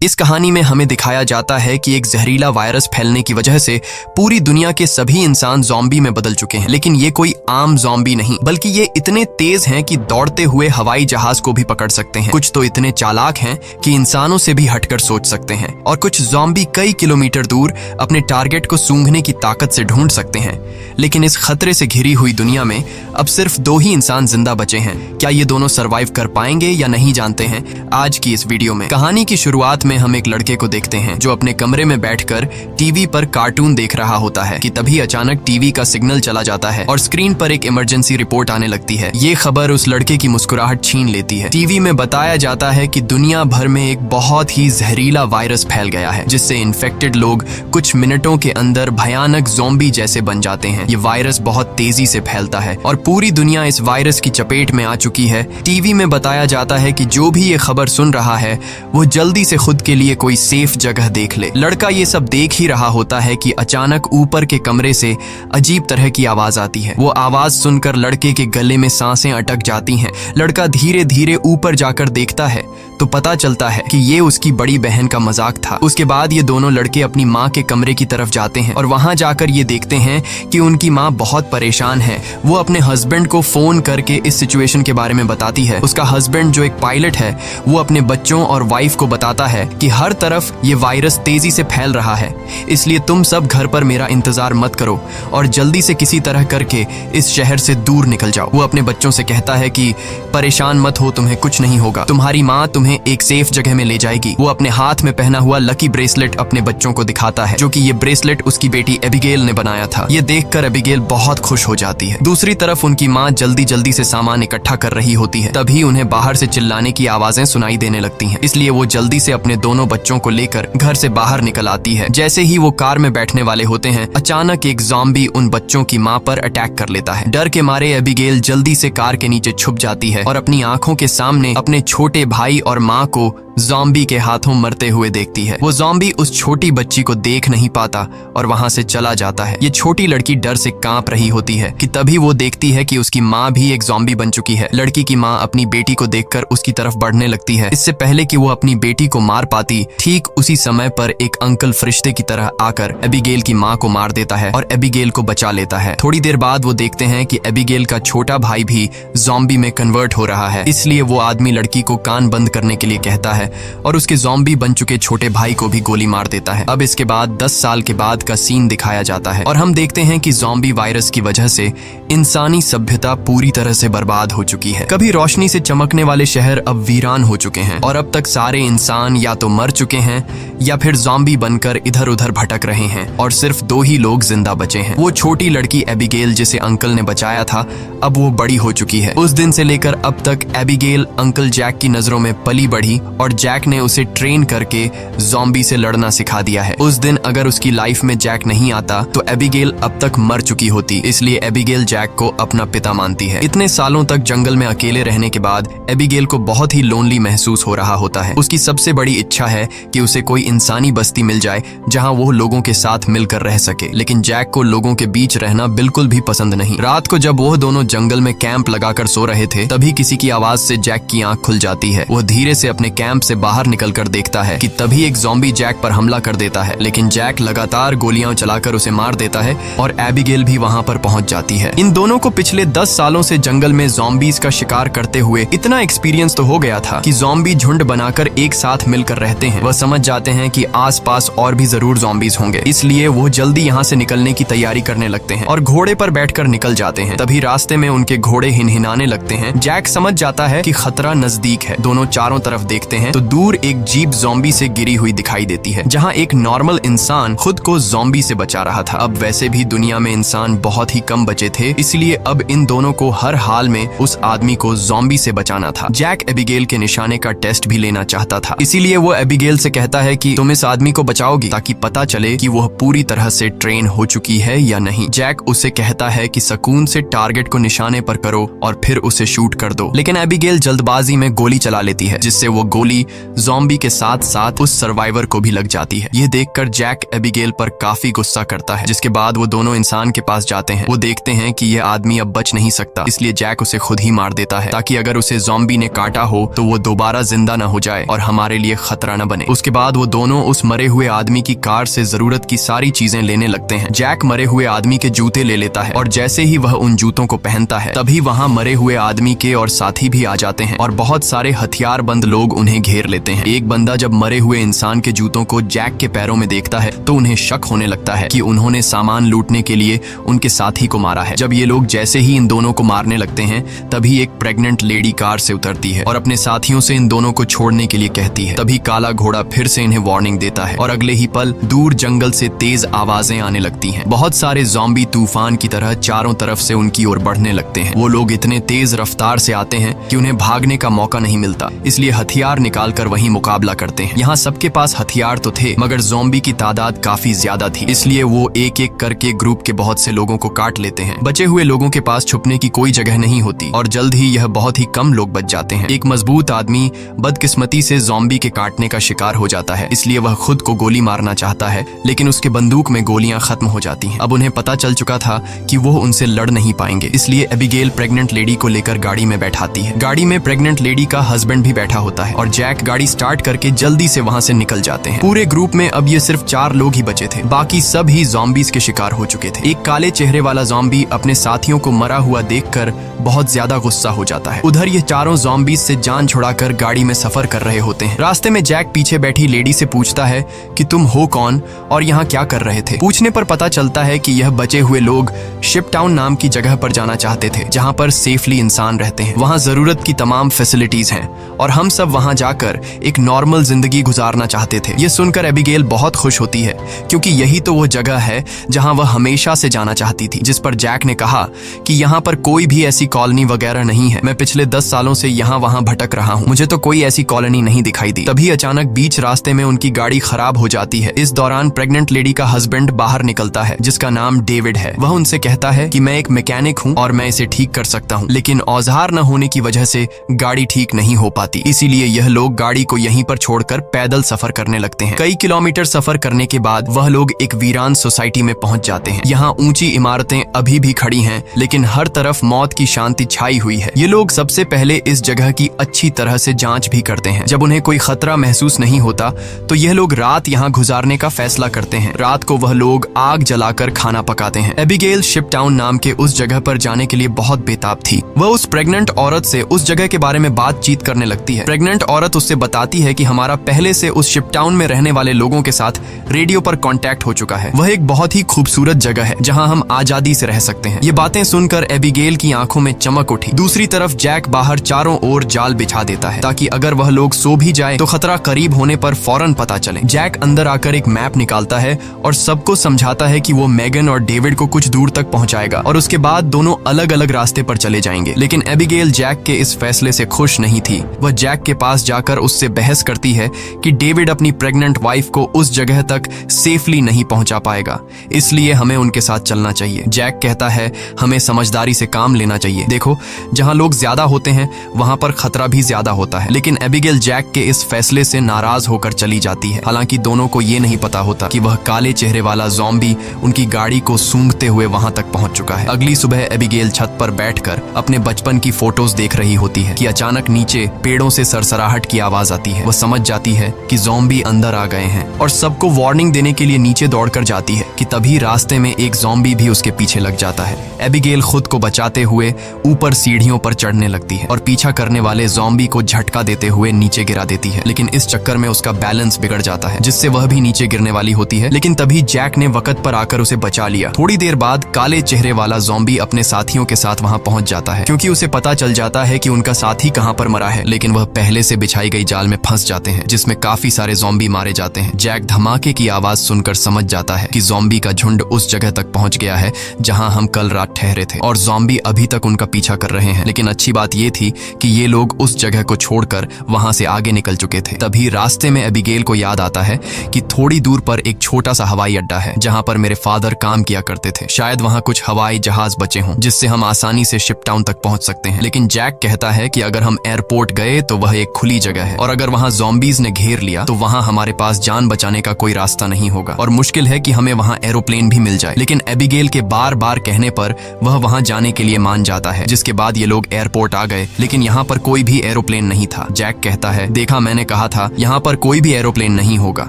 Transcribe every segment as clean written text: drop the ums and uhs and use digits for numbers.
इस कहानी में हमें दिखाया जाता है कि एक जहरीला वायरस फैलने की वजह से पूरी दुनिया के सभी इंसान ज़ॉम्बी में बदल चुके हैं। लेकिन ये कोई आम ज़ॉम्बी नहीं, बल्कि ये इतने तेज हैं कि दौड़ते हुए हवाई जहाज को भी पकड़ सकते हैं। कुछ तो इतने चालाक हैं कि इंसानों से भी हटकर सोच सकते हैं, और कुछ ज़ॉम्बी कई किलोमीटर दूर अपने टारगेट को सूंघने की ताकत से ढूंढ सकते हैं। लेकिन इस खतरे से घिरी हुई दुनिया में अब सिर्फ 2 ही इंसान जिंदा बचे हैं। क्या ये दोनों सरवाइव कर पाएंगे या नहीं, जानते हैं आज की इस वीडियो में। कहानी की शुरुआत में हम एक लड़के को देखते हैं जो अपने कमरे में बैठकर टीवी पर कार्टून देख रहा होता है कि तभी अचानक टीवी का सिग्नल चला जाता है और स्क्रीन पर एक इमरजेंसी रिपोर्ट आने लगती है। ये खबर उस लड़के की मुस्कुराहट छीन लेती है। टीवी में बताया जाता है कि दुनिया भर में एक बहुत ही जहरीला वायरस फैल गया है, जिससे इन्फेक्टेड लोग कुछ मिनटों के अंदर भयानक ज़ॉम्बी जैसे बन जाते हैं। ये वायरस बहुत तेजी से फैलता है और पूरी दुनिया इस वायरस की चपेट में आ चुकी है। टीवी में बताया जाता है कि जो भी ये खबर सुन रहा है वो जल्दी से खुद के लिए कोई सेफ जगह देख ले। लड़का ये सब देख ही रहा होता है कि अचानक ऊपर के कमरे से अजीब तरह की आवाज आती है। वो आवाज सुनकर लड़के के गले में सांसें अटक जाती हैं। लड़का धीरे धीरे ऊपर जाकर देखता है तो पता चलता है कि ये उसकी बड़ी बहन का मजाक था। उसके बाद ये दोनों लड़के अपनी माँ के कमरे की तरफ जाते हैं और वहां जाकर ये देखते हैं कि उनकी माँ बहुत परेशान है। वो अपने हस्बैंड को फोन करके इस सिचुएशन के बारे में बताती है। उसका हस्बैंड जो एक पायलट है वो अपने बच्चों और वाइफ को बताता है कि हर तरफ ये वायरस तेजी से फैल रहा है, इसलिए तुम सब घर पर मेरा इंतजार मत करो और जल्दी से किसी तरह करके इस शहर से दूर निकल जाओ। वो अपने बच्चों से कहता है कि परेशान मत हो, तुम्हें कुछ नहीं होगा, तुम्हारी माँ तुम्हें एक सेफ जगह में ले जाएगी। वो अपने हाथ में पहना हुआ लकी ब्रेसलेट अपने बच्चों को दिखाता है, जो कि ये ब्रेसलेट उसकी बेटी एबिगेल ने बनाया था। ये देखकर एबिगेल बहुत खुश हो जाती है। दूसरी तरफ उनकी माँ जल्दी जल्दी से सामान इकट्ठा कर रही होती है। तभी उन्हें बाहर से चिल्लाने की आवाजें सुनाई देने लगती हैं, इसलिए वो जल्दी से अपने दोनों बच्चों को लेकर घर से बाहर निकल आती है। जैसे ही वो कार में बैठने वाले होते हैं, अचानक एक ज़ॉम्बी उन बच्चों की माँ पर अटैक कर लेता है। डर के मारे एबिगेल जल्दी से कार के नीचे छुप जाती है और अपनी आंखों के सामने अपने छोटे भाई और माँ को ज़ॉम्बी के हाथों मरते हुए देखती है। वो ज़ॉम्बी उस छोटी बच्ची को देख नहीं पाता और वहां से चला जाता है। ये छोटी लड़की डर से कांप रही होती है कि तभी वो देखती है कि उसकी माँ भी एक ज़ॉम्बी बन चुकी है। लड़की की माँ अपनी बेटी को देखकर उसकी तरफ बढ़ने लगती है। इससे पहले कि वो अपनी बेटी को मार पाती, ठीक उसी समय पर एक अंकल फरिश्ते की तरह आकर एबिगेल की माँ को मार देता है और एबिगेल को बचा लेता है। थोड़ी देर बाद वो देखते हैं कि एबिगेल का छोटा भाई भी ज़ॉम्बी में कन्वर्ट हो रहा है, इसलिए वो आदमी लड़की को कान बंद करने के लिए कहता है और उसके ज़ॉम्बी बन चुके छोटे भाई को भी गोली मार देता है। अब इसके बाद 10 साल के बाद का सीन दिखाया जाता है और हम देखते हैं कि ज़ॉम्बी वायरस की वजह से इंसानी सभ्यता पूरी तरह से बर्बाद हो चुकी है। कभी रोशनी से चमकने वाले शहर अब वीरान हो चुके हैं और अब तक सारे इंसान या तो मर चुके हैं या फिर ज़ॉम्बी बनकर इधर उधर भटक रहे हैं और सिर्फ 2 ही लोग जिंदा बचे हैं। वो छोटी लड़की एबिगेल जिसे अंकल ने बचाया था, अब वो बड़ी हो चुकी है। उस दिन से लेकर अब तक एबिगेल अंकल जैक की नजरों में पली बढ़ी और जैक ने उसे ट्रेन करके ज़ॉम्बी से लड़ना सिखा दिया है। उस दिन अगर उसकी लाइफ में जैक नहीं आता तो एबिगेल अब तक मर चुकी होती, इसलिए एबिगेल जैक को अपना पिता मानती है। इतने सालों तक जंगल में अकेले रहने के बाद एबिगेल को बहुत ही लोनली महसूस हो रहा होता है। उसकी सबसे बड़ी इच्छा है कि उसे कोई इंसानी बस्ती मिल जाए जहां वो लोगों के साथ मिलकर रह सके, लेकिन जैक को लोगों के बीच रहना बिल्कुल भी पसंद नहीं। रात को जब वो दोनों जंगल में कैंप लगाकर सो रहे थे, तभी किसी की आवाज से जैक की आंख खुल जाती है। वो धीरे से अपने कैंप से बाहर निकलकर देखता है कि तभी एक ज़ॉम्बी जैक पर हमला कर देता है, लेकिन जैक लगातार गोलियां चलाकर उसे मार देता है और एबिगेल भी वहां पर पहुंच जाती है। इन दोनों को पिछले 10 सालों से जंगल में ज़ॉम्बीज का शिकार करते हुए इतना एक्सपीरियंस तो हो गया था कि ज़ॉम्बी झुंड बनाकर एक साथ मिलकर रहते हैं। वह समझ जाते हैं कि आसपास और भी जरूर ज़ॉम्बीज होंगे, इसलिए वो जल्दी यहाँ से निकलने की तैयारी करने लगते हैं और घोड़े पर बैठकर निकल जाते हैं। तभी रास्ते में उनके घोड़े हिनहिनाने लगते हैं। जैक समझ जाता है कि खतरा नजदीक है। दोनों चारों तरफ देखते हैं तो दूर एक जीप ज़ॉम्बी से गिरी हुई दिखाई देती है, जहां एक नॉर्मल इंसान खुद को ज़ॉम्बी से बचा रहा था। अब वैसे भी दुनिया में इंसान बहुत ही कम बचे थे, इसलिए अब इन दोनों को हर हाल में उस आदमी को ज़ॉम्बी से बचाना था। जैक एबिगेल के निशाने का टेस्ट भी लेना चाहता था, इसीलिए वो एबिगेल से कहता है कि तुम इस आदमी को बचाओगी ताकि पता चले कि वह पूरी तरह से ट्रेन हो चुकी है या नहीं। जैक उसे कहता है कि सुकून से टारगेट को निशाने पर करो और फिर उसे शूट कर दो, लेकिन एबिगेल जल्दबाजी में गोली चला लेती है, जिससे वो गोली ज़ॉम्बी के साथ साथ उस सर्वाइवर को भी लग जाती है। ये देखकर जैक एबिगेल पर काफी गुस्सा करता है, जिसके बाद वो दोनों इंसान के पास जाते हैं। वो देखते हैं कि ये आदमी अब बच नहीं सकता, इसलिए जैक उसे खुद ही मार देता है ताकि अगर उसे ज़ॉम्बी ने काटा हो तो वो दोबारा जिंदा न हो जाए और हमारे लिए खतरा न बने। उसके बाद वो दोनों उस मरे हुए आदमी की कार से जरूरत की सारी चीजें लेने लगते हैं। जैक मरे हुए आदमी के जूते ले लेता है और जैसे ही वह उन जूतों को पहनता है तभी वहाँ मरे हुए आदमी के और साथी भी आ जाते हैं और बहुत सारे हथियारबंद लोग उन्हें घेर लेते हैं। एक बंदा जब मरे हुए इंसान के जूतों को जैक के पैरों में देखता है तो उन्हें शक होने लगता है कि उन्होंने सामान लूटने के लिए उनके साथी को मारा है। जब ये लोग जैसे ही इन दोनों को मारने लगते हैं तभी एक प्रेग्नेंट लेडी कार से उतरती है और अपने साथियों से इन दोनों को छोड़ने के लिए कहती है। तभी काला घोड़ा फिर से इन्हें वार्निंग देता है और अगले ही पल दूर जंगल से तेज आवाजें आने लगती हैं। बहुत सारे ज़ॉम्बी तूफान की तरह चारों तरफ से उनकी ओर बढ़ने लगते हैं। वो लोग इतने तेज रफ्तार से आते हैं कि उन्हें भागने का मौका नहीं मिलता, इसलिए हथियार निकालकर वहीं मुकाबला करते हैं। यहाँ सबके पास हथियार तो थे मगर ज़ॉम्बी की तादाद काफी ज्यादा थी, इसलिए वो एक एक करके ग्रुप के बहुत से लोगों को काट लेते हैं। बचे हुए लोगों के पास छुपने की कोई जगह नहीं होती और जल्द ही यह बहुत ही कम लोग बच जाते हैं। एक मजबूत आदमी बदकिस्मती से ज़ॉम्बी के काटने का शिकार हो जाता है, इसलिए वह खुद को गोली मारना चाहता है लेकिन उसके बंदूक में गोलियां खत्म हो जाती हैं। अब उन्हें पता चल चुका था कि वो उनसे लड़ नहीं पाएंगे, इसलिए एबिगेल प्रेग्नेंट लेडी को लेकर गाड़ी में बैठाती है। गाड़ी में प्रेग्नेंट लेडी का हस्बैंड भी बैठा होता है और जैक गाड़ी स्टार्ट करके जल्दी से वहां से निकल जाते हैं। पूरे ग्रुप में अब ये सिर्फ 4 लोग ही बचे थे, बाकी सब ही ज़ॉम्बीज के शिकार हो चुके थे। एक काले चेहरे वाला ज़ॉम्बी अपने साथियों को मरा हुआ देखकर बहुत ज्यादा गुस्सा हो जाता है। उधर ये चारों ज़ॉम्बीज से जान छुड़ाकर गाड़ी में सफर कर रहे होते हैं। रास्ते में जैक पीछे बैठी लेडी से पूछता है कि तुम हो कौन और यहाँ क्या कर रहे थे। पूछने पर पता चलता है कि यह बचे हुए लोग शिप टाउन नाम की जगह पर जाना चाहते थे जहाँ पर सेफली इंसान रहते हैं। वहाँ जरूरत की तमाम फैसिलिटीज हैं और हम सब वहाँ जाकर एक नॉर्मल जिंदगी गुजारना चाहते थे। ये सुनकर एबिगेल बहुत खुश होती है क्योंकि यही तो वो जगह है जहाँ वह हमेशा से जाना चाहती थी। जिस पर जैक ने कहा कि यहाँ पर कोई भी ऐसी कॉलोनी वगैरह नहीं है, मैं पिछले 10 सालों से यहाँ वहाँ भटक रहा हूँ, मुझे तो कोई ऐसी कॉलोनी नहीं दिखाई दी। तभी अचानक बीच रास्ते में उनकी गाड़ी खराब हो जाती है। इस दौरान प्रेग्नेंट लेडी का हस्बैंड बाहर निकलता है जिसका नाम डेविड है। वह उनसे कहता है कि मैं एक मैकेनिक हूँ और मैं इसे ठीक कर सकता हूँ, लेकिन औजार न होने की वजह से गाड़ी ठीक नहीं हो पाती, इसीलिए यह लोग गाड़ी को यहीं पर छोड़कर पैदल सफर करने लगते हैं। कई किलोमीटर सफर करने के बाद वह लोग एक वीरान सोसाइटी में पहुंच जाते हैं। यहाँ ऊंची इमारतें अभी भी खड़ी हैं लेकिन हर तरफ मौत की शांति छाई हुई है। ये लोग सबसे पहले इस जगह की अच्छी तरह से जांच भी करते हैं। जब उन्हें कोई खतरा महसूस नहीं होता तो यह लोग रात यहाँ गुजारने का फैसला करते हैं। रात को वह लोग आग जलाकर खाना पकाते हैं। एबिगेल शिप टाउन नाम के उस जगह पर जाने के लिए बहुत बेताब थी। वह उस प्रेग्नेंट औरत से उस जगह के बारे में बातचीत करने लगती है। प्रेग्नेंट औरत उससे बताती है कि हमारा पहले से उस शिप टाउन में रहने वाले लोगों के साथ रेडियो पर कांटेक्ट हो चुका है। वह एक बहुत ही खूबसूरत जगह है जहां हम आजादी से रह सकते हैं। ये बातें सुनकर एबिगेल की आंखों में चमक उठी। दूसरी तरफ जैक बाहर चारों ओर जाल बिछा देता है ताकि अगर वह लोग सो भी जाए तो खतरा करीब होने पर फौरन पता चले। जैक अंदर आकर एक मैप निकालता है और सबको समझाता है कि वो मेगन और डेविड को कुछ दूर तक पहुंचाएगा और उसके बाद दोनों अलग अलग रास्ते पर चले जाएंगे। लेकिन एबिगेल जैक के इस फैसले से खुश नहीं थी। वह जैक के पास जाकर उससे बहस करती है कि डेविड अपनी प्रेग्नेंट वाइफ को उस जगह तक सेफली नहीं पहुंचा पाएगा, इसलिए हमें उनके साथ चलना चाहिए। जैक कहता है हमें समझदारी से काम लेना चाहिए। देखो, जहां लोग ज्यादा होते हैं वहां पर खतरा भी ज्यादा होता है। लेकिन एबिगेल जैक के इस फैसले से नाराज होकर चली जाती है। हालांकि दोनों को ये नहीं पता होता कि वह काले चेहरे वाला ज़ॉम्बी उनकी गाड़ी को सूंघते हुए वहां तक पहुंच चुका है। अगली सुबह एबिगेल छत पर बैठकर अपने बचपन की फोटोज देख रही होती है कि अचानक नीचे पेड़ों से सरसराहट की आवाज आती है। वह समझ जाती है कि ज़ॉम्बी अंदर आ गए हैं और सबको वार्निंग देने के लिए नीचे दौड़कर जाती है कि तभी रास्ते में एक ज़ॉम्बी भी उसके पीछे लग जाता है। एबिगेल खुद को बचाते हुए ऊपर सीढ़ियों पर चढ़ने लगती है और पीछा करने वाले ज़ॉम्बी को झटका देते हुए नीचे गिरा देती है। लेकिन इस चक्कर में उसका बैलेंस बिगड़ जाता है जिससे वह भी नीचे गिरने वाली होती है। लेकिन तभी जैक ने वक्त पर आकर उसे बचा लिया। थोड़ी देर बाद काले चेहरे वाला ज़ॉम्बी अपने साथियों के साथ वहां पहुंच जाता है क्योंकि उसे पता चल जाता है कि उनका साथी कहां पर मरा है। लेकिन वह पहले से बिछाई गई जाल में फंस जाते हैं जिसमें काफी सारे ज़ॉम्बी मारे जाते हैं। जैक धमाके की आवाज सुनकर समझ जाता है कि ज़ॉम्बी का झुंड उस जगह तक पहुंच गया है जहां हम कल रात ठहरे थे और ज़ॉम्बी अभी तक उनका पीछा कर रहे हैं। लेकिन अच्छी बात यह थी कि ये लोग उस जगह को छोड़कर वहां से आगे निकल चुके थे। तभी रास्ते में एबिगेल को याद आता है कि थोड़ी दूर पर एक छोटा सा हवाई अड्डा है जहां पर मेरे फादर काम किया करते थे। शायद वहां कुछ हवाई जहाज बचे हों जिससे हम आसानी से शिप टाउन तक पहुंच सकते हैं। लेकिन जैक कहता है कि अगर हम एयरपोर्ट गए तो वह एक खुली जगह है और अगर वहां ज़ॉम्बीज ने घेर लिया तो वहां हमारे पास जान बचाने का कोई रास्ता नहीं होगा और मुश्किल है कि हमें वहां एरोप्लेन भी मिल जाए। लेकिन एबिगेल के बार बार कहने पर वह वहां जाने के लिए मान जाता है, जिसके बाद ये लोग एयरपोर्ट आ गए। लेकिन यहाँ पर कोई भी एरोप्लेन नहीं था। जैक कहता है, देखा, मैंने कहा कहा था यहाँ पर कोई भी एरोप्लेन नहीं होगा।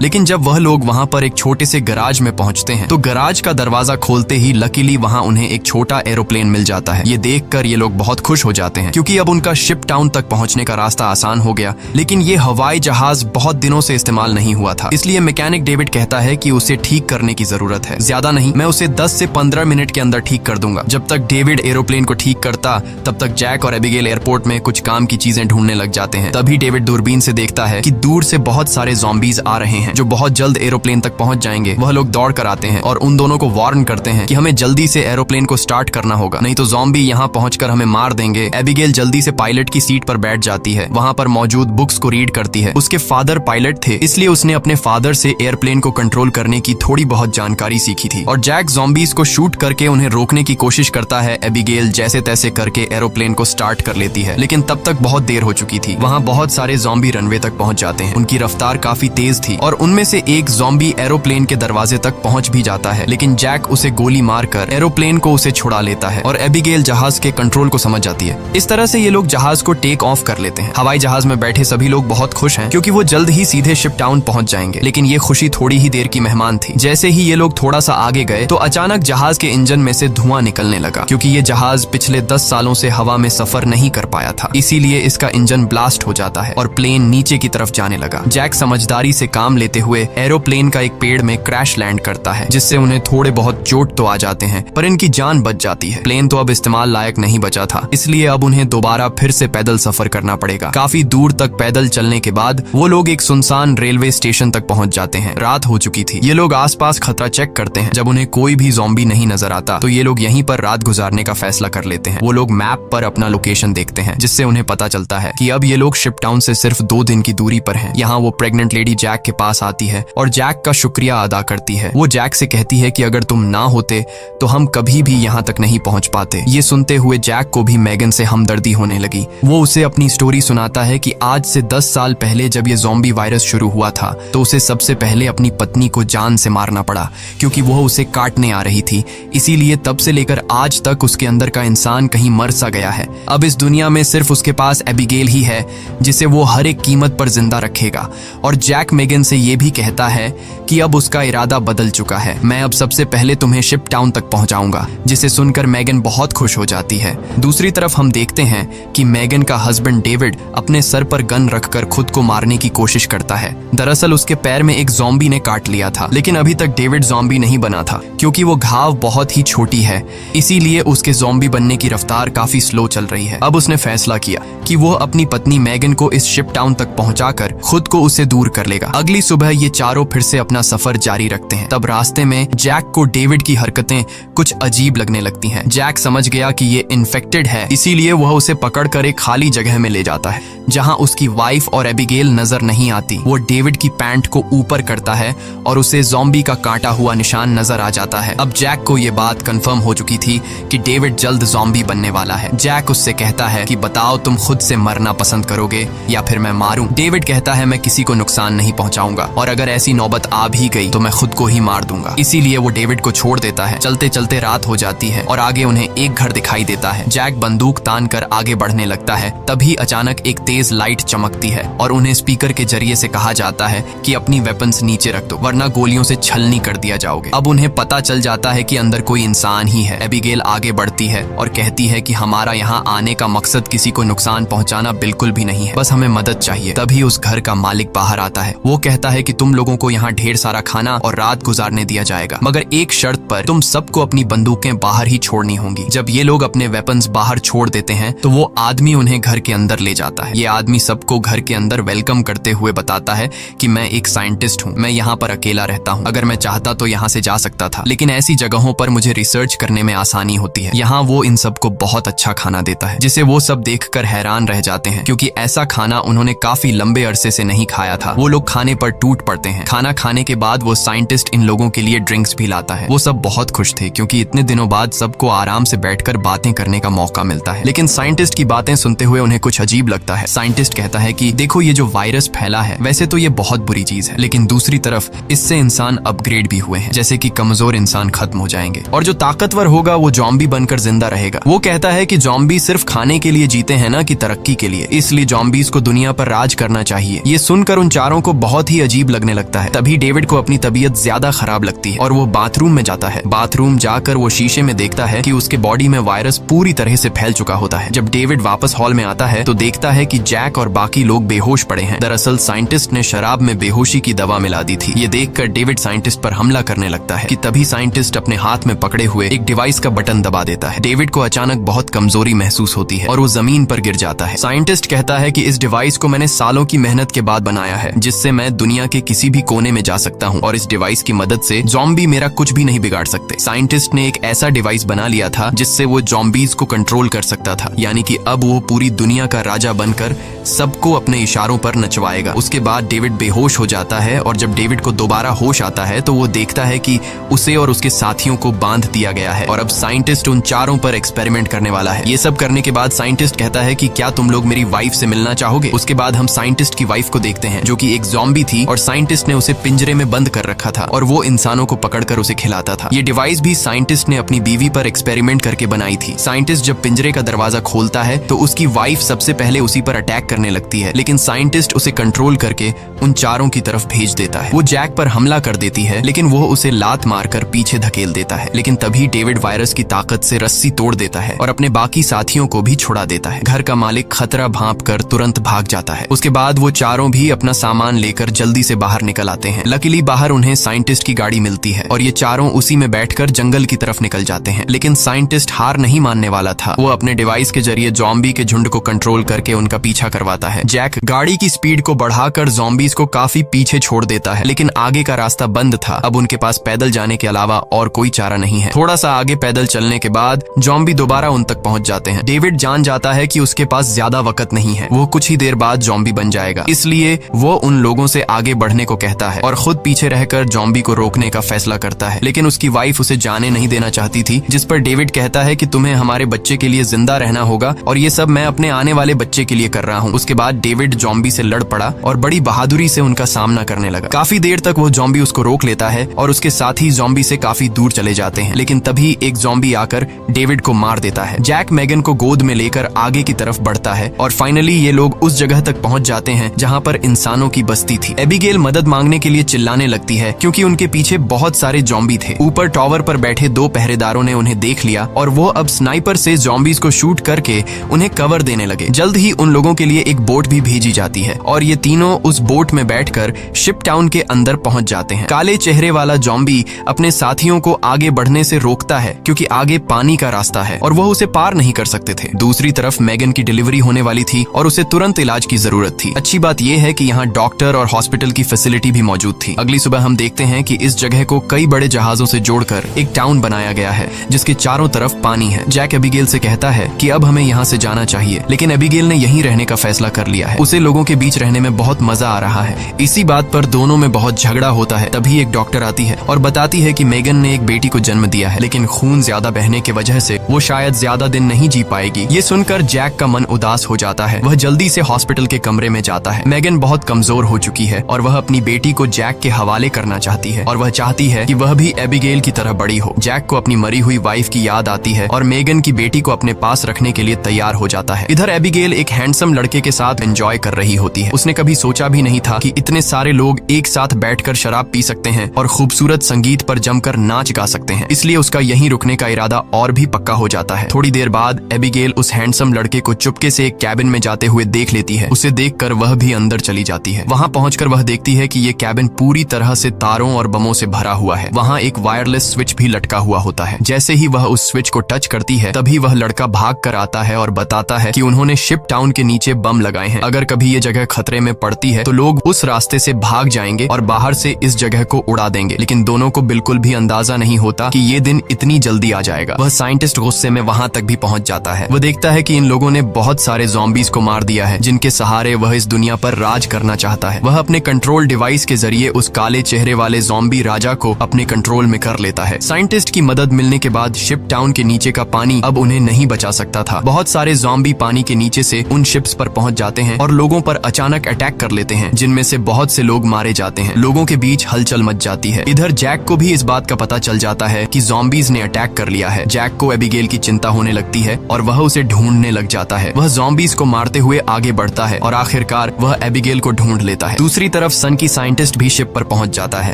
लेकिन जब वह लोग वहाँ पर एक छोटे से गराज में पहुँचते हैं तो गराज का दरवाजा खोलते ही लकीली वहाँ उन्हें एक छोटा एरोप्लेन मिल जाता है। ये देखकर ये लोग बहुत खुश हो जाते हैं क्योंकि अब उनका शिप टाउन तक पहुँचने का रास्ता आसान हो गया। लेकिन ये हवाई जहाज बहुत दिनों से इस्तेमाल नहीं हुआ था, इसलिए मैकेनिक डेविड कहता है कि उसे ठीक करने की जरूरत है। ज्यादा नहीं, मैं उसे 10 से 15 मिनट के अंदर ठीक कर दूंगा। जब तक डेविड एरोप्लेन को ठीक करता तब तक जैक और एबिगेल एयरपोर्ट में कुछ काम की चीजें ढूंढने लग जाते हैं। तभी डेविड दूरबीन से देखता है कि दूर से बहुत सारे ज़ॉम्बीज आ रहे हैं जो बहुत जल्द एरोप्लेन तक पहुंच जाएंगे। वह लोग दौड़ कर आते हैं और उन दोनों को वार्न करते हैं कि हमें जल्दी से एरोप्लेन को स्टार्ट करना होगा, नहीं तो ज़ॉम्बी यहाँ पहुंचकर हमें मार देंगे। एबिगेल जल्दी से पायलट की सीट पर बैठ जाती है, वहाँ पर मौजूद बुक्स को रीड करती है। उसके फादर पायलट थे, इसलिए उसने अपने फादर से एयरप्लेन को कंट्रोल करने की थोड़ी बहुत जानकारी सीखी थी। और जैक ज़ॉम्बीज को शूट करके उन्हें रोकने की कोशिश करता है। एबिगेल जैसे तैसे करके एरोप्लेन को स्टार्ट कर लेती है, लेकिन तब तक बहुत देर हो चुकी थी। वहाँ बहुत सारे ज़ॉम्बी रनवे तक पहुंच जाते हैं। उनकी रफ्तार काफी तेज थी और उनमें से एक ज़ॉम्बी एरोप्लेन के दरवाजे तक पहुंच भी जाता है, लेकिन जैक उसे गोली मारकर एरोप्लेन को उसे छुड़ा लेता है और एबिगेल जहाज के कंट्रोल को समझ जाती है। इस तरह से ये लोग जहाज को टेक ऑफ कर लेते हैं। हवाई जहाज में बैठे सभी लोग बहुत खुश हैं क्योंकि वो जल्द ही सीधे शिप टाउन पहुंच जाएंगे। लेकिन ये खुशी थोड़ी ही देर की मेहमान थी। जैसे ही ये लोग थोड़ा सा आगे गए तो अचानक जहाज के इंजन में से धुआं निकलने लगा क्योंकि ये जहाज पिछले 10 सालों से हवा में सफर नहीं कर पाया था, इसीलिए इसका इंजन ब्लास्ट हो जाता है और प्लेन नीचे की तरफ जाने लगा। जैक समझदारी से काम लेते हुए एरोप्लेन का एक पेड़ में क्रैश लैंड करता है, जिससे उन्हें थोड़े बहुत चोट तो आ जाते हैं पर इनकी जान बच जाती है। प्लेन तो अब इस्तेमाल लायक नहीं बचा था, इसलिए अब उन्हें दोबारा फिर से पैदल सफर करना पड़ेगा। काफी दूर तक पैदल चलने के बाद वो लोग एक सुनसान रेलवे स्टेशन तक पहुंच जाते हैं। रात हो चुकी थी। ये लोग आसपास खतरा चेक करते हैं। जब उन्हें कोई भी ज़ॉम्बी नहीं नजर आता तो ये लोग यहीं पर रात गुजारने का फैसला कर लेते हैं। वो लोग मैप पर अपना लोकेशन देखते हैं, जिससे उन्हें पता चलता है कि अब ये लोग शिप टाउन से सिर्फ 2 दिन की दूरी पर हैं। यहाँ वो प्रेग्नेंट लेडी जैक के पास आती है और जैक का शुक्रिया अदा करती है। वो जैक से कहती है कि अगर तुम ना होते तो हम कभी भी यहाँ तक नहीं पहुँच पाते। ये सुनते हुए जैक को भी मैगन से हमदर्दी होने लगी। वो उसे अपनी स्टोरी सुनाता है कि आज से 10 साल पहले जब ये ज़ॉम्बी वायरस शुरू हुआ था तो उसे सबसे पहले अपनी पत्नी को जान से मारना पड़ा क्योंकि वो उसे काटने आ रही थी। इसीलिए तब से लेकर आज तक उसके अंदर का इंसान कहीं मर सा गया है। अब इस दुनिया में सिर्फ उसके पास एबिगेल ही है जिसे वो हर एक कीमत पर जिंदा रखेगा। और जैक मैगन से ये भी कहता है कि अब उसका इरादा बदल चुका है। मैं अब सबसे पहले तुम्हें शिप टाउन तक पहुंचाऊंगा, जिसे सुनकर मैगन बहुत खुश हो जाती है। दूसरी तरफ हम देखते हैं कि मैगन का हस्बैंड डेविड अपने सर पर गन रखकर खुद को मारने की कोशिश करता है। दरअसल उसके पैर में एक ज़ॉम्बी ने काट लिया था, लेकिन अभी तक डेविड ज़ॉम्बी नहीं बना था क्योंकि वो घाव बहुत ही छोटी है, इसीलिए उसके ज़ॉम्बी बनने की रफ्तार काफी स्लो चल रही है। अब उसने फैसला किया कि वो अपनी पत्नी मैगन को इस शिप टाउन तक पहुंचाकर खुद को उससे दूर कर लेगा। अगली सुबह ये चारों फिर से अपना सफर जारी रखते हैं। तब रास्ते में जैक को डेविड की हरकतें कुछ अजीब लगने लगती हैं। जैक समझ गया कि ये इन्फेक्टेड है, इसीलिए वह उसे पकड़कर एक खाली जगह में ले जाता है जहां उसकी वाइफ और एबिगेल नजर नहीं आती। वो डेविड की पैंट को ऊपर करता है और उसे ज़ॉम्बी का काटा हुआ निशान नजर आ जाता है। अब जैक को ये बात कंफर्म हो चुकी थी कि डेविड जल्द ज़ॉम्बी बनने वाला है। जैक उससे कहता है कि बताओ तुम खुद से मरना पसंद करोगे या फिर मैं मारूं। डेविड कहता है मैं किसी को नुकसान नहीं पहुंचाऊंगा और अगर ऐसी नौबत आ भी गई तो मैं खुद को ही मार दूंगा। इसीलिए वो डेविड को छोड़ देता है। चलते चलते रात हो जाती है और आगे उन्हें एक घर दिखाई देता है। जैक बंदूक तान कर आगे बढ़ने लगता है। तभी अचानक एक तेज लाइट चमकती है और उन्हें स्पीकर के जरिए से कहा जाता है कि अपनी वेपन्स नीचे रख दो वरना गोलियों से छलनी कर दिया जाओगे। अब उन्हें पता चल जाता है कि अंदर कोई इंसान ही है। एबिगेल आगे बढ़ती है और कहती है कि हमारा यहाँ आने का मकसद किसी को नुकसान पहुँचाना बिल्कुल भी नहीं है, बस हमें मदद चाहिए। तभी उस घर का मालिक बाहर आता है। वो कहता है कि तुम लोगों को यहाँ ढेर सारा खाना और रात गुजारने दिया जाएगा, मगर एक शर्त पर, तुम सबको अपनी बंदूकें बाहर ही छोड़नी होंगी। जब ये लोग अपने वेपन्स बाहर छोड़ देते हैं तो वो आदमी उन्हें घर के अंदर ले जाता है। ये आदमी सबको घर के अंदर वेलकम करते हुए बताता है कि मैं एक साइंटिस्ट हूँ, मैं यहाँ पर अकेला रहता हूँ, अगर मैं चाहता तो यहाँ से जा सकता था, लेकिन ऐसी जगहों पर मुझे रिसर्च करने में आसानी होती है। यहाँ वो इन सबको बहुत अच्छा खाना देता है जिसे वो सब देखकर हैरान रह जाते हैं क्योंकि ऐसा खाना उन्होंने काफी लंबे अरसे से नहीं खाया था। वो लोग खाने पर टूट पड़ते हैं। खाना खाने के बाद वो साइंटिस्ट इन लोगों के लिए ड्रिंक्स भी लाता है। वो सब बहुत खुश थे क्योंकि इतने दिनों बाद सबको आराम से बैठकर बातें करने का मौका मिलता है। लेकिन साइंटिस्ट की बातें सुनते हुए उन्हें कुछ अजीब लगता है। साइंटिस्ट कहता है कि देखो ये जो वायरस फैला है वैसे तो ये बहुत बुरी चीज है, लेकिन दूसरी तरफ इससे इंसान अपग्रेड भी हुए हैं, जैसे कि कमजोर इंसान खत्म हो जाएंगे और जो ताकतवर होगा वो ज़ॉम्बी बनकर जिंदा रहेगा। वो कहता है कि ज़ॉम्बी सिर्फ खाने के लिए जीते हैं ना कि तरक्की के लिए, इसलिए ज़ॉम्बीज को दुनिया पर राज करना चाहिए। ये सुनकर उन चारों को बहुत ही अजीब लगने लगता है। तभी डेविड को अपनी तबीयत ज्यादा खराब लगती है और वो बाथरूम में जाता है। बाथरूम जाकर वो शीशे में देखता है कि उसके बॉडी में वायरस पूरी तरह से फैल चुका होता है। जब डेविड वापस हॉल में आता है तो देखता है कि जैक और बाकी लोग बेहोश पड़े हैं। दरअसल साइंटिस्ट ने शराब में बेहोशी की दवा मिला दी थी। ये देखकर डेविड साइंटिस्ट पर हमला करने लगता है कि तभी साइंटिस्ट अपने हाथ में पकड़े हुए एक डिवाइस का बटन दबा देता है। डेविड को अचानक बहुत कमजोरी महसूस होती है और वो जमीन पर गिर जाता है। साइंटिस्ट कहता है कि इस डिवाइस को मैंने सालों की मेहनत के बाद बनाया है, जिससे मैं दुनिया के किसी भी कोने में जा सकता हूँ और इस डिवाइस की मदद से ज़ॉम्बी मेरा कुछ भी नहीं बिगाड़ सकते। साइंटिस्ट ने एक ऐसा डिवाइस बना लिया था जिससे वो ज़ॉम्बीज को कंट्रोल कर सकता था, यानी कि अब वो पूरी दुनिया का राजा बनकर सबको अपने इशारों पर नचवाएगा। उसके बाद डेविड बेहोश हो जाता है और जब डेविड को दोबारा होश आता है तो वो देखता है कि उसे और उसके साथियों को बांध दिया गया है और अब साइंटिस्ट उन चारों पर एक्सपेरिमेंट करने वाला है। ये सब करने के बाद साइंटिस्ट कहता है कि क्या तुम लोग मेरी वाइफ से मिलना चाहोगे। उसके बाद हम साइंटिस्ट की वाइफ को देखते हैं जो कि एक ज़ॉम्बी थी और साइंटिस्ट ने उसे पिंजरे में बंद कर रखा था और वो इंसानों को पकड़कर उसे खिलाता था। ये डिवाइस भी साइंटिस्ट ने अपनी बीवी पर एक्सपेरिमेंट करके बनाई थी। साइंटिस्ट जब पिंजरे का दरवाजा खोलता है तो उसकी वाइफ सबसे पहले उसी पर अटैक करने लगती है, लेकिन साइंटिस्ट उसे कंट्रोल करके उन चारों की तरफ भेज देता है। वो जैक पर हमला कर देती है लेकिन वो उसे लात मारकर पीछे धकेल देता है, लेकिन तभी डेविड वायरस की ताकत से रस्सी तोड़ देता है और अपने बाकी साथियों को भी छुड़ा देता है। घर का मालिक खतरा भांपकर तुरंत भाग जाता है। उसके बाद वो चारों भी अपना सामान लेकर जल्दी से बाहर निकल आते हैं। लकीली बाहर उन्हें साइंटिस्ट की गाड़ी मिलती है और ये चारों उसी में बैठकर जंगल की तरफ निकल जाते हैं, लेकिन साइंटिस्ट हार नहीं मानने वाला था। वो अपने डिवाइस के जरिए ज़ॉम्बी के झुंड को कंट्रोल करके उनका पीछा करवाता है। जैक गाड़ी की स्पीड को बढ़ाकर ज़ॉम्बीज को काफी पीछे छोड़ देता है, लेकिन आगे का रास्ता बंद था। अब उनके पास पैदल जाने के अलावा और कोई चारा नहीं है। थोड़ा सा आगे पैदल चलने के बाद ज़ॉम्बी दोबारा उन तक पहुंच जाते हैं। डेविड जान जाता है कि उसके पास ज्यादा वक्त नहीं है, वो कुछ ही देर बाद ज़ॉम्बी बन जाएगा, इसलिए वो उन लोगों से आगे बढ़ने को कहता है और खुद पीछे रहकर ज़ॉम्बी को रोकने का फैसला करता है। लेकिन उसकी वाइफ उसे जाने नहीं देना चाहती थी, जिस पर डेविड कहता है कि तुम्हें हमारे बच्चे के लिए जिंदा रहना होगा और ये सब मैं अपने आने वाले बच्चे के लिए कर रहा हूँ। उसके बाद डेविड ज़ॉम्बी से लड़ पड़ा और बड़ी बहादुरी से उनका सामना करने लगा। काफी देर तक वो ज़ॉम्बी उसको रोक लेता है और उसके साथी ज़ॉम्बी से काफी दूर चले जाते हैं, लेकिन तभी एक ज़ॉम्बी आकर डेविड को मार देता है। जैक मेगन को गोद में लेकर आगे की तरफ बढ़ता है और फाइनली ये लोग उस जगह तक पहुंच जाते हैं जहां पर इंसानों की बस्ती थी। एबिगेल मदद मांगने के लिए चिल्लाने लगती है क्योंकि उनके पीछे बहुत सारे ज़ॉम्बी थे। ऊपर टावर पर बैठे 2 पहरेदारों ने उन्हें देख लिया और वो अब स्नाइपर से ज़ॉम्बीज को शूट करके उन्हें कवर देने लगे। जल्द ही उन लोगों के लिए एक बोट भी भेजी जाती है और ये तीनों उस बोट में बैठकर शिप टाउन के अंदर पहुंच जाते हैं। काले चेहरे वाला ज़ॉम्बी अपने साथियों को आगे बढ़ने से रोकता है क्योंकि आगे पानी का रास्ता है और वह उसे पार नहीं कर सकते थे। दूसरी तरफ मेगन की डिलीवरी होने वाली थी और उसे तुरंत इलाज की जरूरत थी। अच्छी बात यह है कि यहाँ डॉक्टर और हॉस्पिटल की फैसिलिटी भी मौजूद थी। अगली सुबह हम देखते हैं कि इस जगह को कई बड़े जहाजों से जोड़कर एक टाउन बनाया गया है जिसके चारों तरफ पानी है। जैक एबिगेल से कहता है कि अब हमें यहाँ से जाना चाहिए, लेकिन एबिगेल ने यहीं रहने का फैसला कर लिया है। उसे लोगों के बीच रहने में बहुत मजा आ रहा है। इसी बात पर दोनों में बहुत झगड़ा होता है। तभी एक डॉक्टर आती है और बताती है कि मेगन ने एक बेटी को जन्म दिया है, लेकिन खून ज्यादा बहने की वजह से वो शायद ज्यादा दिन नहीं जी पाएगी। ये सुनकर जैक का मन उदास हो जाता है। वह जल्दी से हॉस्पिटल के कमरे में जाता है। मेगन बहुत कमजोर हो चुकी है और वह अपनी बेटी को जैक के हवाले करना चाहती है और वह चाहती है कि वह भी एबिगेल की तरह बड़ी हो। जैक को अपनी मरी हुई वाइफ की याद आती है और मेगन की बेटी को अपने पास रखने के लिए तैयार हो जाता है। इधर एबिगेल एक हैंडसम लड़के के साथ एंजॉय कर रही होती है। उसने कभी सोचा भी नहीं था कि इतने सारे लोग एक साथ बैठकर शराब पी सकते हैं और खूबसूरत संगीत पर जमकर नाच गा सकते हैं, इसलिए उसका यहीं रुकने का इरादा और भी पक्का हो जाता है। थोड़ी देर बाद एबिगेल उस हैंडसम लड़के को चुपके से एक कैबिन में जाते हुए देख लेती है। उसे देखकर वह भी अंदर चली जाती है। वहां पहुंचकर वह देखती है कि ये कैबिन पूरी तरह से तारों और बमों से भरा हुआ है। वहां एक वायरलेस स्विच भी लटका हुआ होता है। जैसे ही वह उस स्विच को टच करती है तभी वह लड़का भाग कर आता है और बताता है कि उन्होंने शिप टाउन के नीचे बम लगाए हैं। अगर कभी ये जगह खतरे में पड़ती है तो लोग उस रास्ते से भाग जाएंगे और बाहर से इस जगह को उड़ा देंगे। लेकिन दोनों को बिल्कुल भी अंदाजा नहीं होता कि ये दिन इतनी जल्दी आ जाएगा। वह साइंटिस्ट गुस्से में वहां तक भी पहुंच जाता है। वह देखता है कि इन लोगों ने बहुत सारे ज़ॉम्बीज को मार दिया है जिनके सहारे वह इस दुनिया पर राज करना चाहता है। वह अपने कंट्रोल डिवाइस के जरिए उस काले चेहरे वाले ज़ॉम्बी राजा को अपने कंट्रोल में कर लेता है। साइंटिस्ट की मदद मिलने के बाद शिप टाउन के नीचे का पानी अब उन्हें नहीं बचा सकता था। बहुत सारे ज़ॉम्बी पानी के नीचे से उन शिप्स पर पहुंच जाते हैं और लोगों पर अचानक अटैक कर लेते हैं, जिनमें से बहुत से लोग मारे जाते हैं। लोगों के बीच हलचल मच जाती है। इधर जैक को भी इस बात का पता चल जाता है कि ज़ॉम्बीज़ ने अटैक कर लिया है। जैक को एबिगेल की चिंता होने लगती है और वह उसे ढूंढने लग जाता है। वह ज़ॉम्बीज़ को मारते हुए आगे बढ़ता है और आखिरकार वह एबिगेल को ढूंढ लेता है। दूसरी तरफ सन की साइंटिस्ट भी शिप पर पहुंच जाता है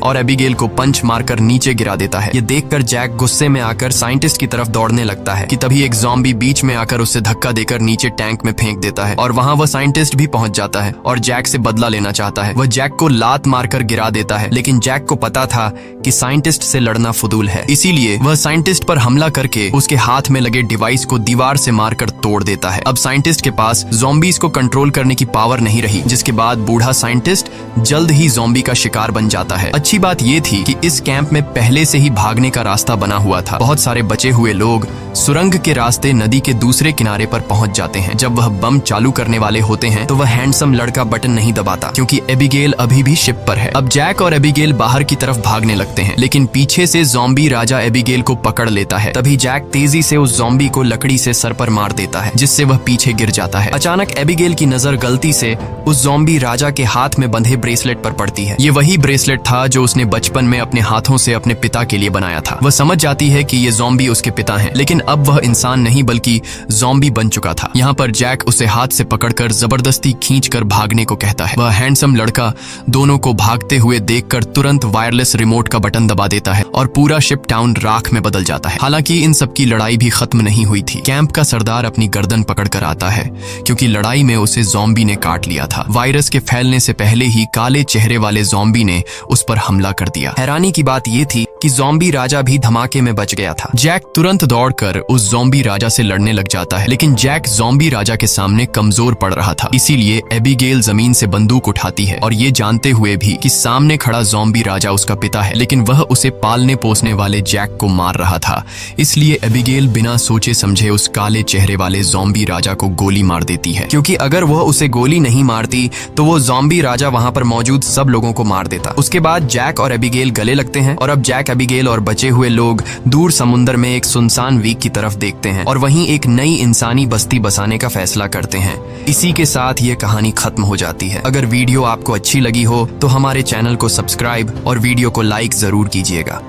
और एबिगेल को पंच मारकर नीचे गिरा देता है। ये देखकर जैक गुस्से में आकर साइंटिस्ट की तरफ दौड़ने लगता है कि तभी एक ज़ॉम्बी बीच में आकर उसे धक्का देकर नीचे टैंक में फेंक देता है और वहाँ वह साइंटिस्ट भी पहुंच जाता है और जैक से बदला लेना चाहता है। वह जैक को लात मारकर गिरा देता है, लेकिन जैक को पता था कि साइंटिस्ट से लड़ना फुदूल है, इसीलिए वह साइंटिस्ट पर हमला करके उसके हाथ में लगे डिवाइस को दीवार से मारकर तोड़ देता है। अब साइंटिस्ट के पास ज़ॉम्बीज़ को कंट्रोल करने की पावर नहीं रही, जिसके बाद बूढ़ा साइंटिस्ट जल्द ही ज़ॉम्बी का शिकार बन जाता है। अच्छी बात यह थी कि इस कैंप में पहले से ही भागने का रास्ता बना हुआ था। बहुत सारे बचे हुए लोग सुरंग के रास्ते नदी के दूसरे किनारे पर पहुंच जाते हैं। जब वह बम चालू करने वाले होते हैं तो वह हैंडसम लड़का बटन नहीं दबाता, क्योंकि एबिगेल अभी भी शिप पर है। अब जैक और एबिगेल बाहर की तरफ भागने लगते हैं, लेकिन पीछे से ज़ॉम्बी राजा एबिगेल को पकड़ लेता है। तभी जैक तेजी से उस ज़ॉम्बी को लकड़ी से सर पर मार देता है, जिससे वह पीछे गिर जाता है। अचानक एबिगेल की नजर गलती से उस ज़ॉम्बी राजा के हाथ में बंधे ब्रेसलेट पर पड़ती है। ये वही ब्रेसलेट था जो उसने बचपन में अपने हाथों से अपने पिता के लिए बनाया था। वह समझ जाती है कि ये ज़ॉम्बी उसके पिता हैं, लेकिन अब वह इंसान नहीं बल्कि ज़ॉम्बी बन चुका था। यहाँ पर जैक उसे हाथ से पकड़कर जबरदस्ती खींचकर भागने को कहता है। वह हैंडसम लड़का दोनों को भागते हुए देखकर तुरंत वायरलेस रिमोट का बटन दबा देता है और पूरा शिप टाउन राख में बदल जाता है। हालांकि इन सबकी लड़ाई भी खत्म नहीं हुई थी। कैंप का सरदार अपनी गर्दन पकड़कर आता है, क्योंकि लड़ाई में उसे ज़ॉम्बी ने काट लिया था। वायरस के फैलने से पहले ही काले चेहरे वाले ज़ॉम्बी ने उस पर हमला कर दिया। हैरानी की बात यह थी कि ज़ॉम्बी राजा भी धमाके में बच गया था। जैक तुरंत दौड़कर उस ज़ॉम्बी राजा से लड़ने लग जाता है, लेकिन जैक ज़ॉम्बी राजा के सामने कमजोर पड़ रहा था। इसीलिए एबिगेल जमीन से बंदूक उठाती है और ये जानते हुए भी कि सामने खड़ा ज़ॉम्बी राजा उसका पिता है, लेकिन वह उसे पालने पोसने वाले जैक को मार रहा था। इसलिए एबिगेल बिना सोचे समझे उस काले चेहरे वाले ज़ॉम्बी राजा को गोली मार देती है, क्योंकि अगर वह उसे गोली नहीं मारती तो वो ज़ॉम्बी राजा वहां पर मौजूद सब लोगों को मार देता। उसके बाद जैक और एबिगेल गले लगते हैं और अब जैक, एबिगेल और बचे हुए लोग दूर समुद्र में एक सुनसान द्वीप की तरफ देखते हैं और वहीं एक नई इंसानी बस्ती बसाने का फैसला करते हैं। इसी के साथ ये कहानी खत्म हो जाती है। अगर वीडियो आपको अच्छी लगी हो तो हमारे चैनल को सब्सक्राइब और वीडियो को लाइक जरूर कीजिएगा।